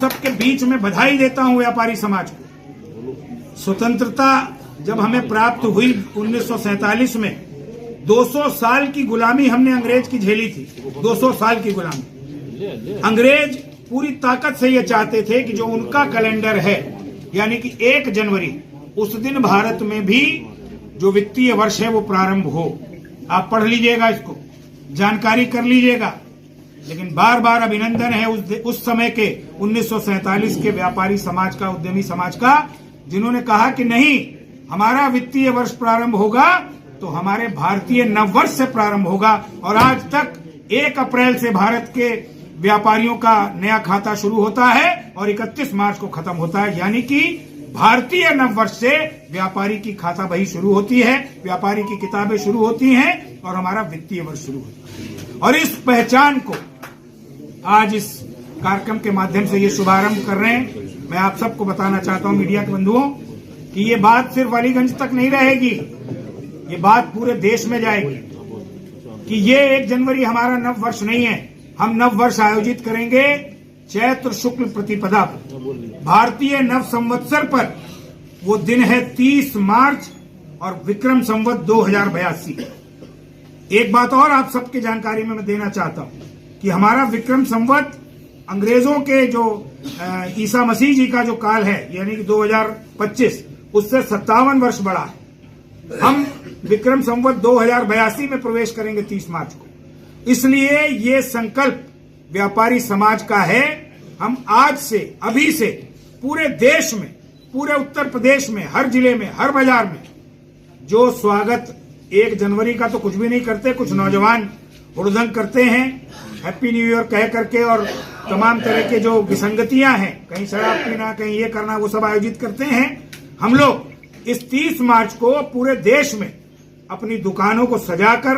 सबके बीच में बधाई देता हूं व्यापारी समाज को। स्वतंत्रता जब हमें प्राप्त हुई 1947 में, 200 साल की गुलामी हमने अंग्रेज की झेली थी। 200 साल की गुलामी। अंग्रेज पूरी ताकत से ये चाहते थे कि जो उनका कैलेंडर है, यानी कि 1 जनवरी, उस दिन भारत में भी जो वित्तीय वर्ष है वो प्रारंभ हो। आप पढ़ लीजिएगा, इसको जानकारी कर लीजिएगा। लेकिन बार बार अभिनंदन है उस समय के 1947 के व्यापारी समाज का, उद्यमी समाज का, जिन्होंने कहा कि नहीं, हमारा वित्तीय वर्ष प्रारंभ होगा तो हमारे भारतीय नववर्ष से प्रारंभ होगा। और आज तक 1 अप्रैल से भारत के व्यापारियों का नया खाता शुरू होता है और 31 मार्च को खत्म होता है। यानी कि भारतीय नववर्ष से व्यापारी की खाता बही शुरू होती है, व्यापारी की किताबें शुरू होती हैं और हमारा वित्तीय वर्ष शुरू होता है। और इस पहचान को आज इस कार्यक्रम के माध्यम से ये शुभारंभ कर रहे हैं। मैं आप सबको बताना चाहता हूं, मीडिया के बंधुओं, कि ये बात सिर्फ अलीगंज तक नहीं रहेगी, ये बात पूरे देश में जाएगी कि ये 1 जनवरी हमारा नव वर्ष नहीं है। हम नव वर्ष आयोजित करेंगे चैत्र शुक्ल प्रतिपदा पर, भारतीय नव संवत्सर पर। वो दिन है 30 मार्च और विक्रम संवत 2082। एक बात और आप सबकी जानकारी में मैं देना चाहता हूं कि हमारा विक्रम संवत अंग्रेजों के जो ईसा मसीह जी का जो काल है, यानी कि 2025, उससे 57 वर्ष बड़ा है। हम विक्रम संवत 2082 में प्रवेश करेंगे 30 मार्च को। इसलिए ये संकल्प व्यापारी समाज का है। हम आज से, अभी से पूरे देश में, पूरे उत्तर प्रदेश में, हर जिले में, हर बाजार में जो स्वागत 1 जनवरी का तो कुछ भी नहीं करते, कुछ नौजवान हुड़दंग करते हैं हैप्पी न्यू ईयर कह करके, और तमाम तरह के जो विसंगतियां हैं, कहीं शराब पीना, कहीं ये करना, वो सब आयोजित करते हैं। हम लोग इस 30 मार्च को पूरे देश में अपनी दुकानों को सजाकर,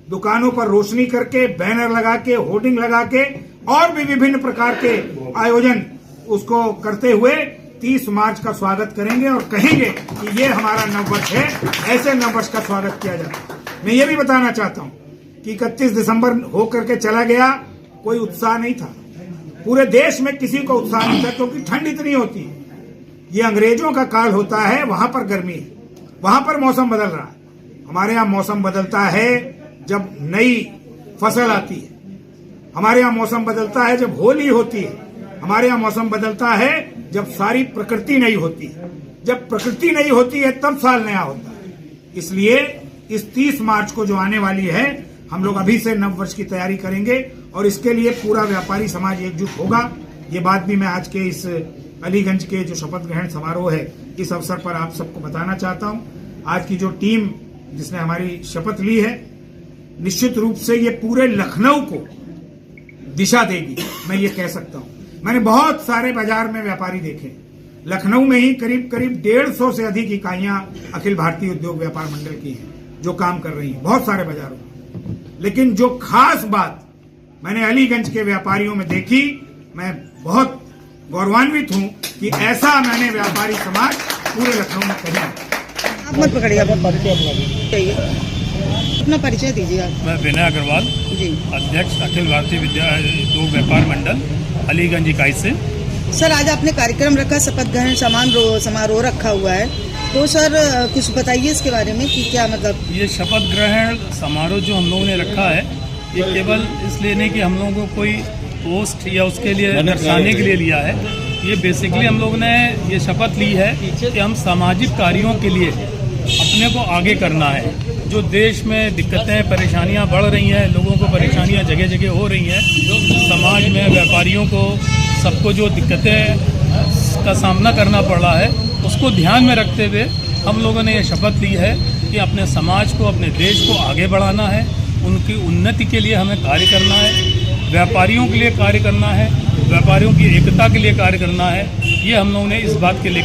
दुकानों पर रोशनी करके, बैनर लगा के, होर्डिंग लगा के और भी विभिन्न प्रकार के आयोजन उसको करते हुए 30 मार्च का स्वागत करेंगे और कहेंगे कि ये हमारा नववर्ष है। ऐसे नववर्ष का स्वागत किया जाता है। मैं ये भी बताना चाहता हूं कि 31 दिसंबर होकर के चला गया, कोई उत्साह नहीं था। पूरे देश में किसी को उत्साह नहीं था, क्योंकि ठंड इतनी होती है। ये अंग्रेजों का काल होता है, वहां पर गर्मी है, वहां पर मौसम बदल रहा है। हमारे यहाँ मौसम बदलता है जब नई फसल आती है, हमारे यहाँ मौसम बदलता है जब होली होती है, हमारे यहाँ मौसम बदलता है जब सारी प्रकृति नई होती है। जब प्रकृति नई होती है तब साल नया होता है। इसलिए इस 30 मार्च को जो आने वाली है, हम लोग अभी से नव वर्ष की तैयारी करेंगे और इसके लिए पूरा व्यापारी समाज एकजुट होगा। ये बात भी मैं आज के इस अलीगंज के जो शपथ ग्रहण समारोह है, इस अवसर पर आप सबको बताना चाहता हूं। आज की जो टीम जिसने हमारी शपथ ली है, निश्चित रूप से ये पूरे लखनऊ को दिशा देगी, मैं ये कह सकता हूं। मैंने बहुत सारे बाजार में व्यापारी देखे। लखनऊ में ही करीब 150 से अधिक इकाइयां अखिल भारतीय उद्योग व्यापार मंडल की हैं जो काम कर रही हैं बहुत सारे बाजारों में। लेकिन जो खास बात मैंने अलीगंज के व्यापारियों में देखी, मैं बहुत गौरवान्वित हूं कि ऐसा मैंने व्यापारी समाज पूरे लखनऊ में कहीं। आप मत पकड़िए, अपना परिचय दीजिए आप। मैं विनय अग्रवाल जी, अध्यक्ष अखिल भारतीय उद्योग व्यापार मंडल अलीगंज इकाई से। सर आज आपने कार्यक्रम रखा, शपथ ग्रहण समारोह रखा हुआ है, तो सर कुछ बताइए इसके बारे में कि क्या मतलब। ये शपथ ग्रहण समारोह जो हम लोगों ने रखा है, ये केवल इसलिए नहीं कि हम लोगों को कोई पोस्ट या उसके लिए दर्शाने के लिए लिया है। ये बेसिकली हम लोगों ने ये शपथ ली है कि हम सामाजिक कार्यों के लिए अपने को आगे करना है। जो देश में दिक्कतें, परेशानियां बढ़ रही हैं, लोगों को परेशानियां जगह जगह हो रही हैं, समाज में व्यापारियों को, सबको जो दिक्कतें का सामना करना पड़ रहा है, उसको ध्यान में रखते हुए हम लोगों ने ये शपथ ली है कि अपने समाज को, अपने देश को आगे बढ़ाना है, उनकी उन्नति के लिए हमें कार्य करना है, व्यापारियों के लिए कार्य करना है, व्यापारियों की एकता के लिए कार्य करना है। ये हम लोगों ने इस बात के लिए